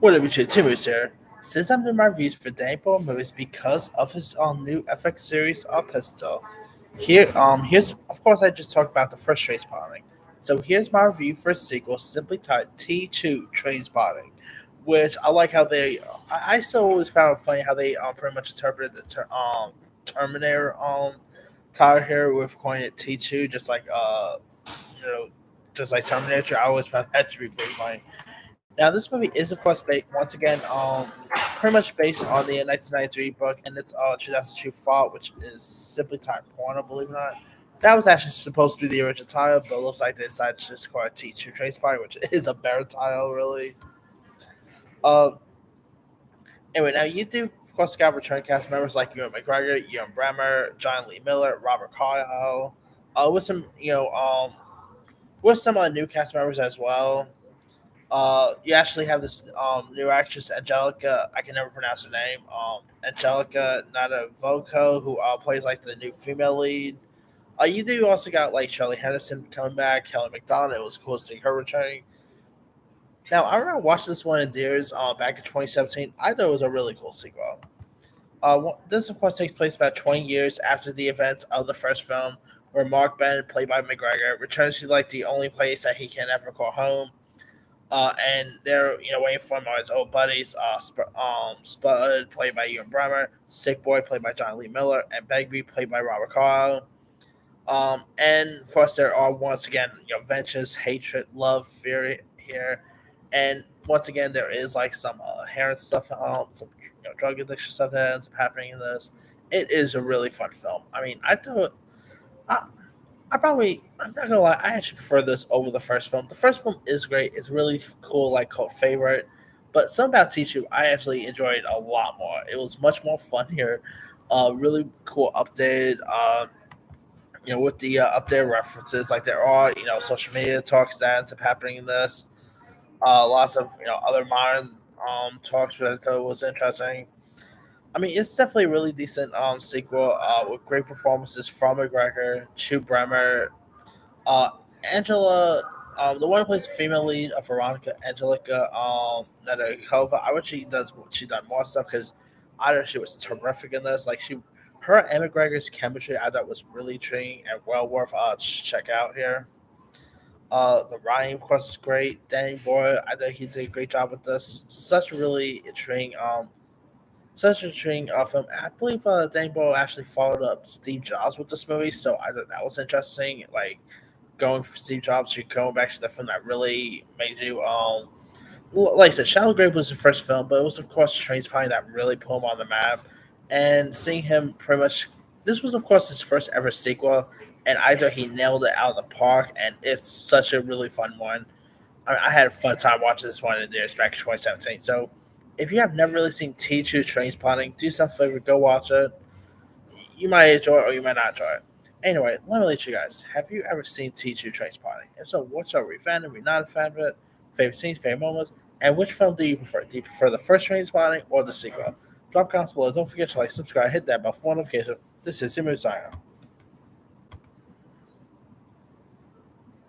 What did we do? Timu's here. Since I'm doing my reviews for Danny movies because of his new FX series Pistol. Here's of course I just talked about the first Trainspotting. So here's my review for a sequel, simply titled T2 Trainspotting, which I like how they. I still always found it funny how they pretty much interpreted the Terminator title here with calling it T2, you know just like Terminator. I always found that to be pretty funny. Now, this movie is, of course, once again, pretty much based on the 1993 book and its 2002 fall, which is simply titled Porno, believe it or not. That was actually supposed to be the original title, but it looks like they decided to just call it Teacher Trace Party, which is a better title, really. Uh, anyway, now you do, of course, got return cast members like Ewan McGregor, Ewan Bremer, John Lee Miller, Robert Kyle, with some, with some new cast members as well. You actually have this new actress Angelica. I can never pronounce her name. Angelica Nadavoco, who plays like the new female lead. You do also got like Shirley Henderson coming back, Kelly McDonald. It was cool to see her returning. Now I remember watching this one in theaters back in 2017. I thought it was a really cool sequel. This of course takes place about 20 years after the events of the first film, where Mark Bennett, played by McGregor, returns to like the only place that he can ever call home, and they're waiting for him. His old buddies, Spud, played by Ewan Bremer, Sick Boy, played by John Lee Miller, and Begbie, played by Robert Carlyle. And of course, there are once again vengeance, hatred, love, fear here, and once again there is like some inherent stuff, some drug addiction stuff that ends up happening in this. It is a really fun film. I mean, I thought. I'm not gonna lie, I actually prefer this over the first film. The first film is great, it's really cool, like cult favorite. But something about Teacher, I actually enjoyed a lot more. It was much more fun here. Really cool updated. With the updated references, like there are social media talks that ends up happening in this. Lots of other modern talks, but I thought it was interesting. I mean, it's definitely a really decent sequel with great performances from McGregor, Chu Bremer, uh, Angela, the one who plays the female lead of Veronica, Angelica Nedakova. I wish she done more stuff because I thought she was terrific in this. Like her and McGregor's chemistry, I thought was really intriguing and well worth check out here. The writing, of course, is great. Danny Boyle, I thought he did a great job with this. Such a intriguing film. I believe Danny Boyle actually followed up Steve Jobs with this movie, so I thought that was interesting. Like going from Steve Jobs to going back to the film that really made you like I said, Shallow Grave was the first film, but it was of course Trainspotting that really put him on the map. And seeing him pretty much, this was of course his first ever sequel, and I thought he nailed it out of the park. And it's such a really fun one. I had a fun time watching this one in theaters back in 2017. So if you have never really seen T2 Trainspotting, do yourself a favor, go watch it. You might enjoy it or you might not enjoy it. Anyway, let me let you guys. Have you ever seen T2 Trainspotting? And so, what's your fan? Are you not a fan of it? Favorite scenes, favorite moments? And which film do you prefer? Do you prefer the first Trainspotting or the sequel? Drop comments below. Don't forget to like, subscribe, hit that bell for notification. This is Simu signing off.